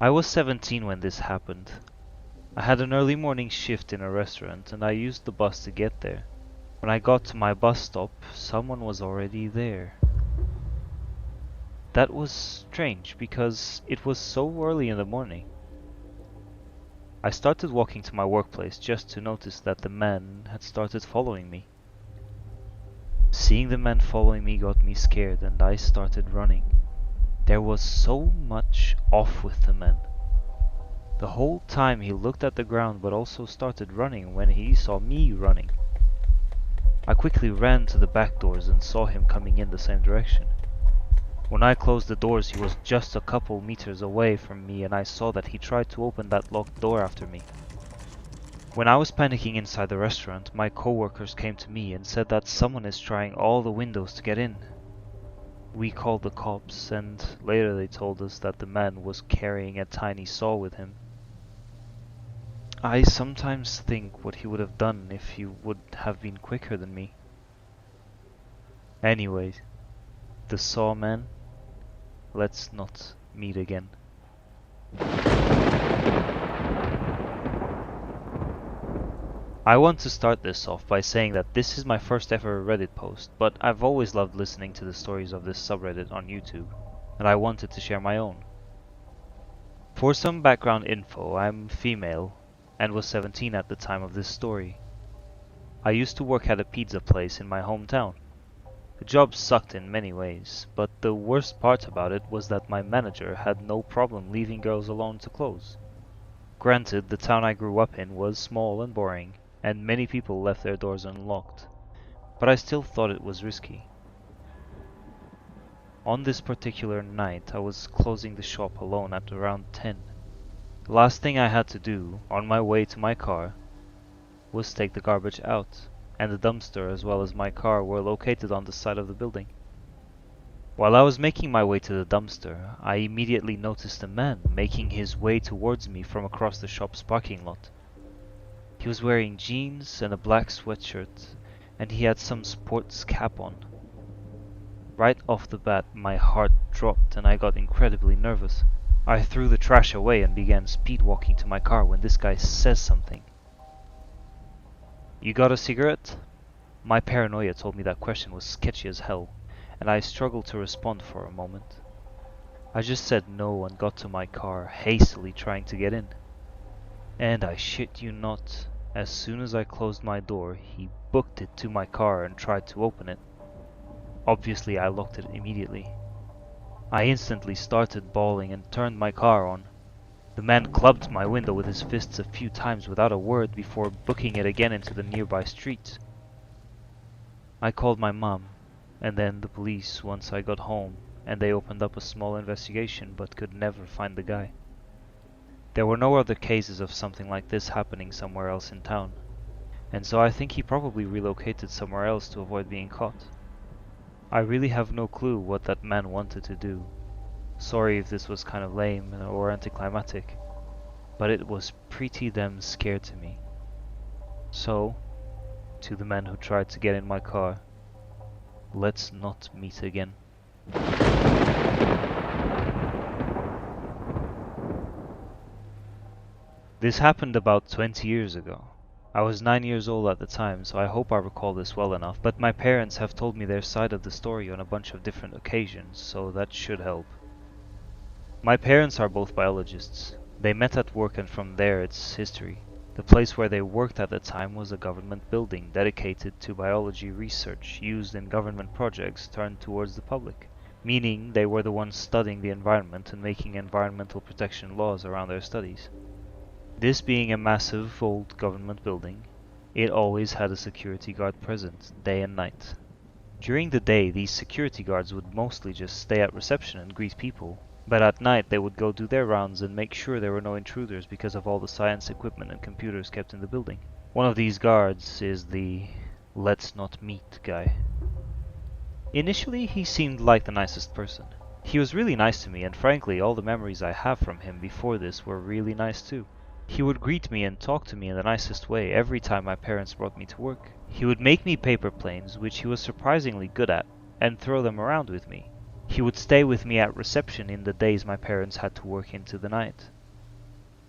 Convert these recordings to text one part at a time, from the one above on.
I was 17 when this happened. I had an early morning shift in a restaurant and I used the bus to get there. When I got to my bus stop, someone was already there. That was strange because it was so early in the morning. I started walking to my workplace just to notice that the man had started following me. Seeing the man following me got me scared and I started running. There was so much off with the man. The whole time he looked at the ground but also started running when he saw me running. I quickly ran to the back doors and saw him coming in the same direction. When I closed the doors he was just a couple meters away from me and I saw that he tried to open that locked door after me. When I was panicking inside the restaurant, my coworkers came to me and said that someone is trying all the windows to get in. We called the cops and later they told us that the man was carrying a tiny saw with him. I sometimes think what he would have done if he would have been quicker than me. Anyway, the saw man, let's not meet again. I want to start this off by saying that this is my first ever Reddit post, but I've always loved listening to the stories of this subreddit on YouTube, and I wanted to share my own. For some background info, I'm female, and was 17 at the time of this story. I used to work at a pizza place in my hometown. The job sucked in many ways, but the worst part about it was that my manager had no problem leaving girls alone to close. Granted, the town I grew up in was small and boring, and many people left their doors unlocked, but I still thought it was risky. On this particular night, I was closing the shop alone at around 10. The last thing I had to do, on my way to my car, was take the garbage out, and the dumpster as well as my car were located on the side of the building. While I was making my way to the dumpster, I immediately noticed a man making his way towards me from across the shop's parking lot. He was wearing jeans and a black sweatshirt, and he had some sports cap on. Right off the bat, my heart dropped and I got incredibly nervous. I threw the trash away and began speed walking to my car when this guy says something. "You got a cigarette?" My paranoia told me that question was sketchy as hell, and I struggled to respond for a moment. I just said no and got to my car, hastily trying to get in. And I shit you not, as soon as I closed my door, he booked it to my car and tried to open it. Obviously, I locked it immediately. I instantly started bawling and turned my car on. The man clubbed my window with his fists a few times without a word before booking it again into the nearby street. I called my mom, and then the police once I got home, and they opened up a small investigation but could never find the guy. There were no other cases of something like this happening somewhere else in town, and so I think he probably relocated somewhere else to avoid being caught. I really have no clue what that man wanted to do. Sorry if this was kind of lame or anticlimactic, but it was pretty damn scared to me. So, to the man who tried to get in my car, let's not meet again. This happened about 20 years ago. I was 9 years old at the time, so I hope I recall this well enough, but my parents have told me their side of the story on a bunch of different occasions, so that should help. My parents are both biologists. They met at work and from there it's history. The place where they worked at the time was a government building dedicated to biology research used in government projects turned towards the public, meaning they were the ones studying the environment and making environmental protection laws around their studies. This being a massive old government building, it always had a security guard present, day and night. During the day, these security guards would mostly just stay at reception and greet people, but at night they would go do their rounds and make sure there were no intruders because of all the science equipment and computers kept in the building. One of these guards is the "let's not meet" guy. Initially, he seemed like the nicest person. He was really nice to me, and frankly, all the memories I have from him before this were really nice too. He would greet me and talk to me in the nicest way every time my parents brought me to work. He would make me paper planes, which he was surprisingly good at, and throw them around with me. He would stay with me at reception in the days my parents had to work into the night.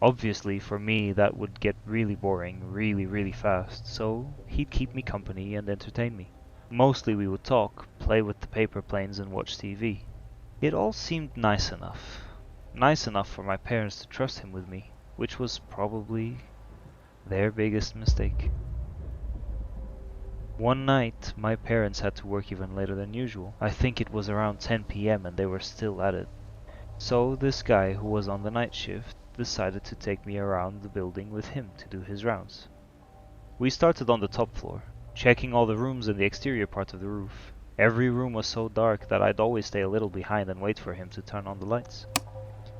Obviously, for me, that would get really boring really fast, so he'd keep me company and entertain me. Mostly we would talk, play with the paper planes and watch TV. It all seemed nice enough. Nice enough for my parents to trust him with me, which was probably their biggest mistake. One night, my parents had to work even later than usual. I think it was around 10 p.m. and they were still at it. So this guy who was on the night shift decided to take me around the building with him to do his rounds. We started on the top floor, checking all the rooms and the exterior part of the roof. Every room was so dark that I'd always stay a little behind and wait for him to turn on the lights.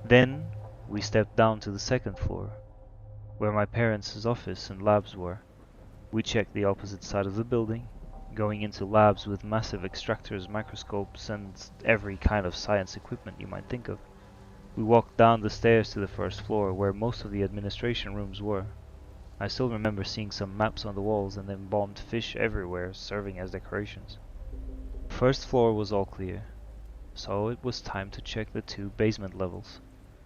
Then we stepped down to the second floor, where my parents' office and labs were. We checked the opposite side of the building, going into labs with massive extractors, microscopes, and every kind of science equipment you might think of. We walked down the stairs to the first floor, where most of the administration rooms were. I still remember seeing some maps on the walls and embalmed fish everywhere, serving as decorations. First floor was all clear, so it was time to check the 2 basement levels.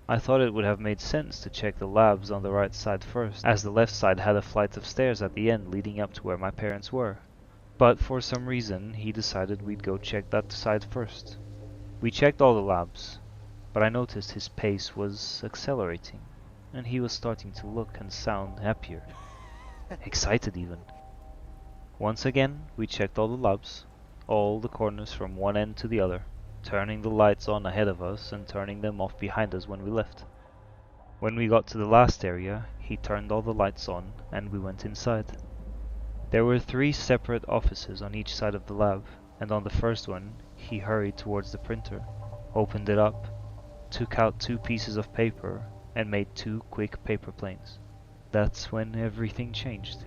I thought it would have made sense to check the labs on the right side first, as the left side had a flight of stairs at the end leading up to where my parents were. But for some reason, he decided we'd go check that side first. We checked all the labs, but I noticed his pace was accelerating, and he was starting to look and sound happier. Excited even. Once again, we checked all the labs, all the corners from one end to the other, turning the lights on ahead of us and turning them off behind us when we left. When we got to the last area, he turned all the lights on and we went inside. There were 3 separate offices on each side of the lab, and on the first one, he hurried towards the printer, opened it up, took out 2 pieces of paper, and made 2 quick paper planes. That's when everything changed.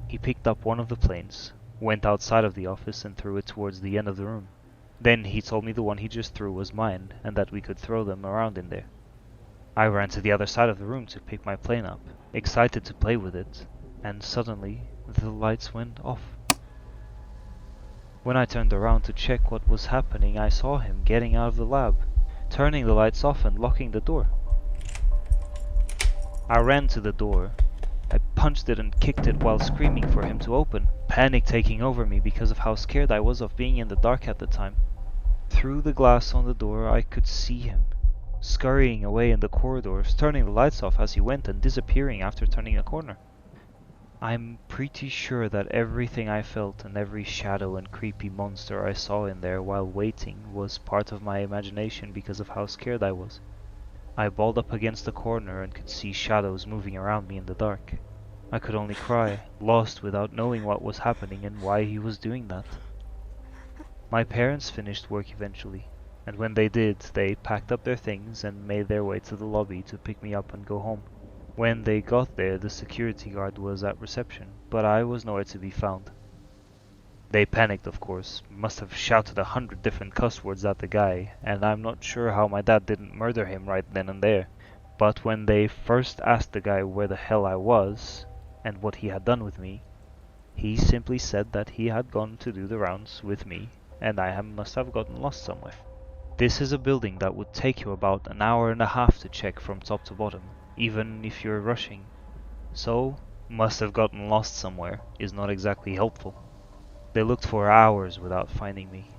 He picked up one of the planes, went outside of the office and threw it towards the end of the room. Then he told me the one he just threw was mine, and that we could throw them around in there. I ran to the other side of the room to pick my plane up, excited to play with it, and suddenly the lights went off. When I turned around to check what was happening, I saw him getting out of the lab, turning the lights off and locking the door. I ran to the door. I punched it and kicked it while screaming for him to open, panic taking over me because of how scared I was of being in the dark at the time. Through the glass on the door I could see him, scurrying away in the corridors, turning the lights off as he went and disappearing after turning a corner. I'm pretty sure that everything I felt and every shadow and creepy monster I saw in there while waiting was part of my imagination because of how scared I was. I balled up against the corner and could see shadows moving around me in the dark. I could only cry, lost without knowing what was happening and why he was doing that. My parents finished work eventually, and when they did, they packed up their things and made their way to the lobby to pick me up and go home. When they got there, the security guard was at reception, but I was nowhere to be found. They panicked, of course, must have shouted 100 different cuss words at the guy, and I'm not sure how my dad didn't murder him right then and there. But when they first asked the guy where the hell I was, and what he had done with me, he simply said that he had gone to do the rounds with me, and I must have gotten lost somewhere. This is a building that would take you about an hour and a half to check from top to bottom, even if you're rushing. So, must have gotten lost somewhere is not exactly helpful. They looked for hours without finding me.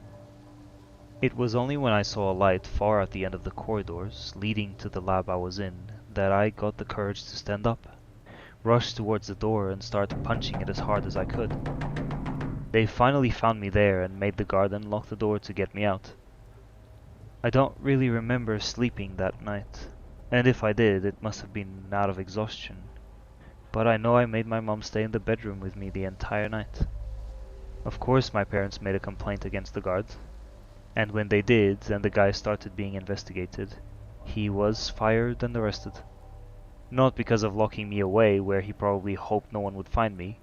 It was only when I saw a light far at the end of the corridors, leading to the lab I was in, that I got the courage to stand up, rush towards the door and start punching it as hard as I could. They finally found me there and made the guard unlock the door to get me out. I don't really remember sleeping that night, and if I did, it must have been out of exhaustion. But I know I made my mom stay in the bedroom with me the entire night. Of course my parents made a complaint against the guard, and when they did and the guy started being investigated, he was fired and arrested. Not because of locking me away where he probably hoped no one would find me,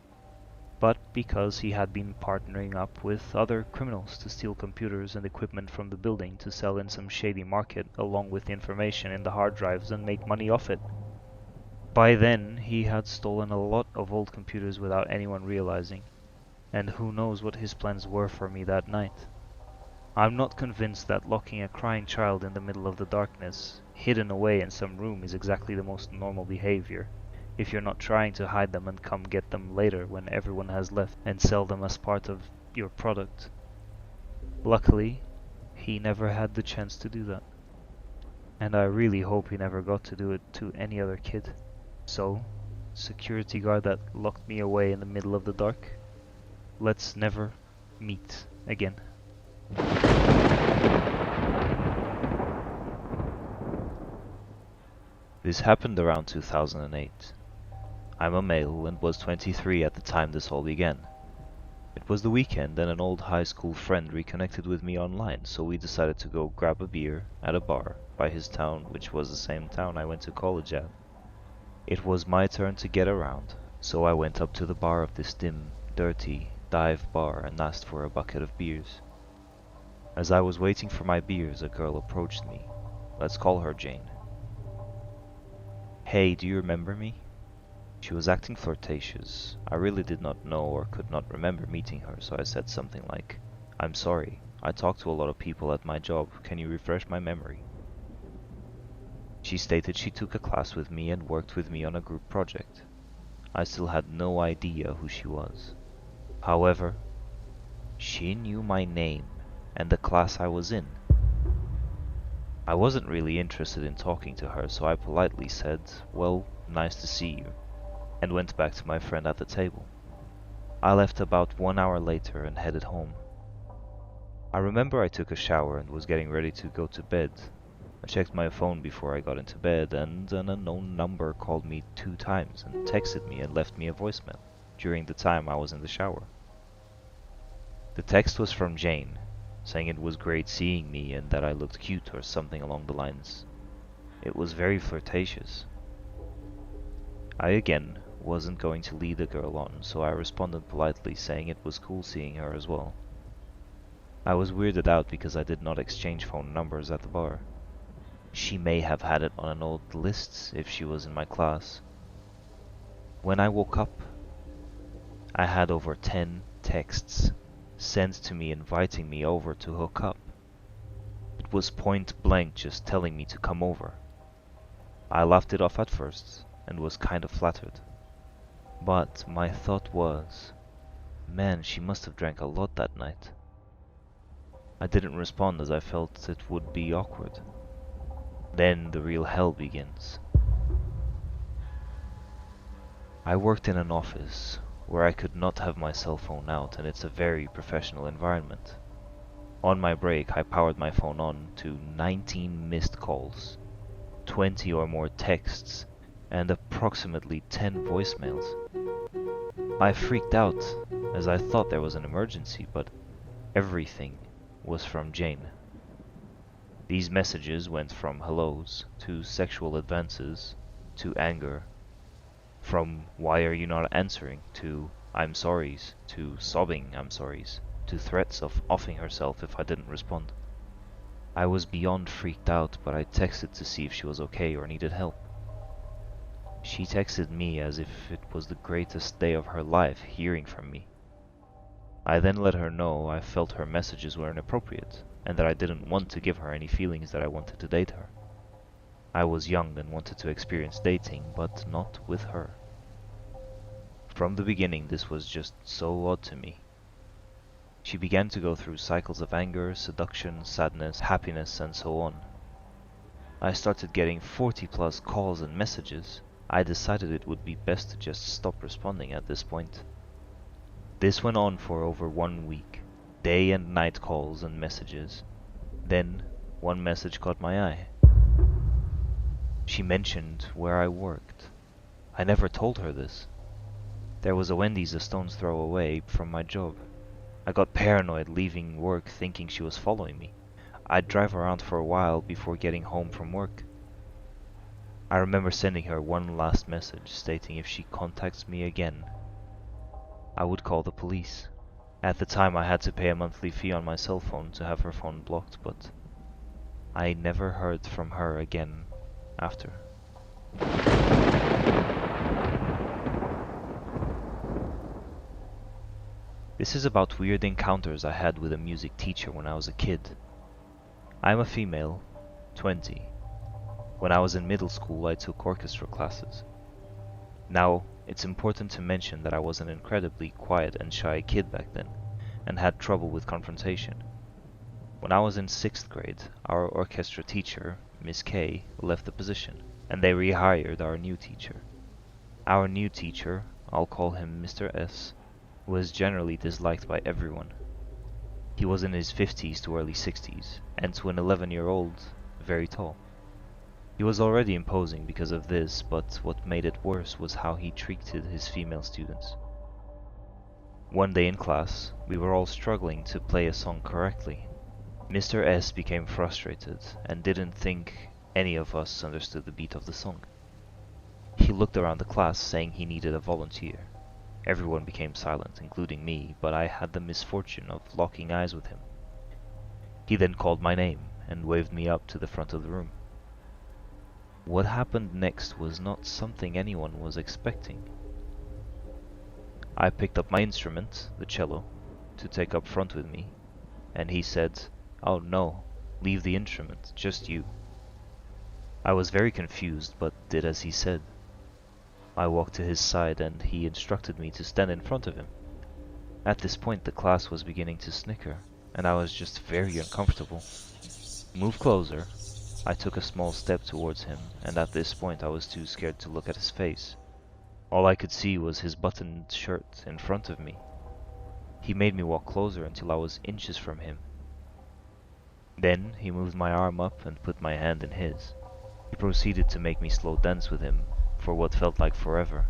but because he had been partnering up with other criminals to steal computers and equipment from the building to sell in some shady market along with information in the hard drives and make money off it. By then, he had stolen a lot of old computers without anyone realizing, and who knows what his plans were for me that night. I'm not convinced that locking a crying child in the middle of the darkness, hidden away in some room, is exactly the most normal behavior, if you're not trying to hide them and come get them later when everyone has left and sell them as part of your product. Luckily, he never had the chance to do that. And I really hope he never got to do it to any other kid. So, security guard that locked me away in the middle of the dark, let's never meet again. This happened around 2008. I'm a male and was 23 at the time this all began. It was the weekend and an old high school friend reconnected with me online, so we decided to go grab a beer at a bar by his town, which was the same town I went to college at. It was my turn to get around, so I went up to the bar of this dim, dirty, dive bar and asked for a bucket of beers. As I was waiting for my beers, a girl approached me. Let's call her Jane. "Hey, do you remember me?" She was acting flirtatious. I really did not know or could not remember meeting her, so I said something like, "I'm sorry, I talk to a lot of people at my job, can you refresh my memory?" She stated she took a class with me and worked with me on a group project. I still had no idea who she was. However, she knew my name and the class I was in. I wasn't really interested in talking to her, so I politely said, "Well, nice to see you," and went back to my friend at the table. I left about 1 hour later and headed home. I remember I took a shower and was getting ready to go to bed. I checked my phone before I got into bed, and an unknown number called me 2 times and texted me and left me a voicemail during the time I was in the shower. The text was from Jane, saying it was great seeing me and that I looked cute or something along the lines. It was very flirtatious. I again wasn't going to lead the girl on, so I responded politely saying it was cool seeing her as well. I was weirded out because I did not exchange phone numbers at the bar. She may have had it on an old list if she was in my class. When I woke up, I had over 10 texts sent to me inviting me over to hook up. It was point blank just telling me to come over. I laughed it off at first and was kind of flattered. But my thought was, man, she must have drank a lot that night. I didn't respond as I felt it would be awkward. Then the real hell begins. I worked in an office where I could not have my cell phone out, and it's a very professional environment. On my break, I powered my phone on to 19 missed calls, 20 or more texts, and approximately 10 voicemails. I freaked out as I thought there was an emergency, but everything was from Jane. These messages went from hellos to sexual advances to anger, from "why are you not answering" to "I'm sorries" to sobbing "I'm sorries" to threats of offing herself if I didn't respond. I was beyond freaked out, but I texted to see if she was okay or needed help. She texted me as if it was the greatest day of her life hearing from me. I then let her know I felt her messages were inappropriate and that I didn't want to give her any feelings that I wanted to date her. I was young and wanted to experience dating, but not with her. From the beginning, this was just so odd to me. She began to go through cycles of anger, seduction, sadness, happiness, and so on. I started getting 40 plus calls and messages. I decided it would be best to just stop responding at this point. This went on for over 1 week, day and night calls and messages. Then, one message caught my eye. She mentioned where I worked. I never told her this. There was a Wendy's a stone's throw away from my job. I got paranoid leaving work thinking she was following me. I'd drive around for a while before getting home from work. I remember sending her one last message stating if she contacts me again, I would call the police. At the time I had to pay a monthly fee on my cell phone to have her phone blocked, but I never heard from her again after. This is about weird encounters I had with a music teacher when I was a kid. I'm a female, 20. When I was in middle school, I took orchestra classes. Now, it's important to mention that I was an incredibly quiet and shy kid back then, and had trouble with confrontation. When I was in 6th grade, our orchestra teacher, Miss K, left the position, and they rehired our new teacher. Our new teacher, I'll call him Mr. S, was generally disliked by everyone. He was in his 50s to early 60s, and to an 11-year-old, very tall. He was already imposing because of this, but what made it worse was how he treated his female students. One day in class, we were all struggling to play a song correctly. Mr. S became frustrated and didn't think any of us understood the beat of the song. He looked around the class saying he needed a volunteer. Everyone became silent, including me, but I had the misfortune of locking eyes with him. He then called my name and waved me up to the front of the room. What happened next was not something anyone was expecting. I picked up my instrument, the cello, to take up front with me, and he said, "Oh no, leave the instrument, just you." I was very confused, but did as he said. I walked to his side and he instructed me to stand in front of him. At this point the class was beginning to snicker, and I was just very uncomfortable. "Move closer." I took a small step towards him, and at this point I was too scared to look at his face. All I could see was his buttoned shirt in front of me. He made me walk closer until I was inches from him. Then he moved my arm up and put my hand in his. He proceeded to make me slow dance with him for what felt like forever,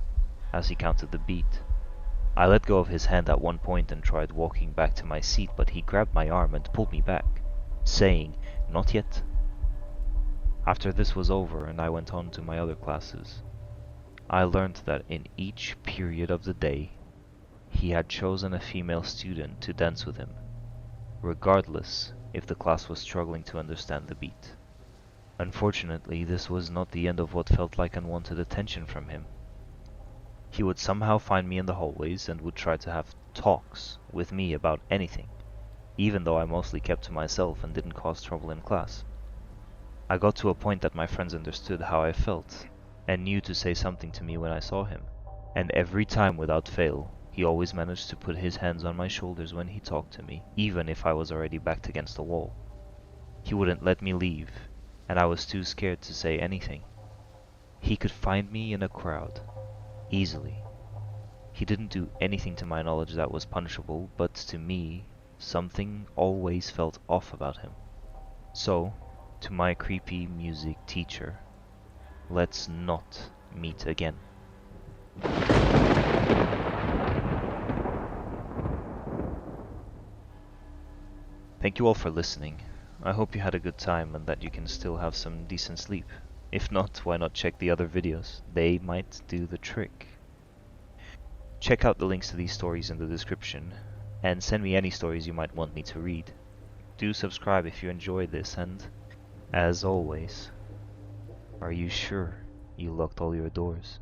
as he counted the beat. I let go of his hand at one point and tried walking back to my seat, but he grabbed my arm and pulled me back, saying, "Not yet." After this was over and I went on to my other classes, I learned that in each period of the day, he had chosen a female student to dance with him, regardless if the class was struggling to understand the beat. Unfortunately, this was not the end of what felt like unwanted attention from him. He would somehow find me in the hallways and would try to have talks with me about anything, even though I mostly kept to myself and didn't cause trouble in class. I got to a point that my friends understood how I felt, and knew to say something to me when I saw him, and every time without fail, he always managed to put his hands on my shoulders when he talked to me, even if I was already backed against the wall. He wouldn't let me leave, and I was too scared to say anything. He could find me in a crowd, easily. He didn't do anything to my knowledge that was punishable, but to me, something always felt off about him. So, to my creepy music teacher, let's not meet again. Thank you all for listening. I hope you had a good time and that you can still have some decent sleep. If not, why not check the other videos? They might do the trick. Check out the links to these stories in the description, and send me any stories you might want me to read. Do subscribe if you enjoyed this, and, as always, are you sure you locked all your doors?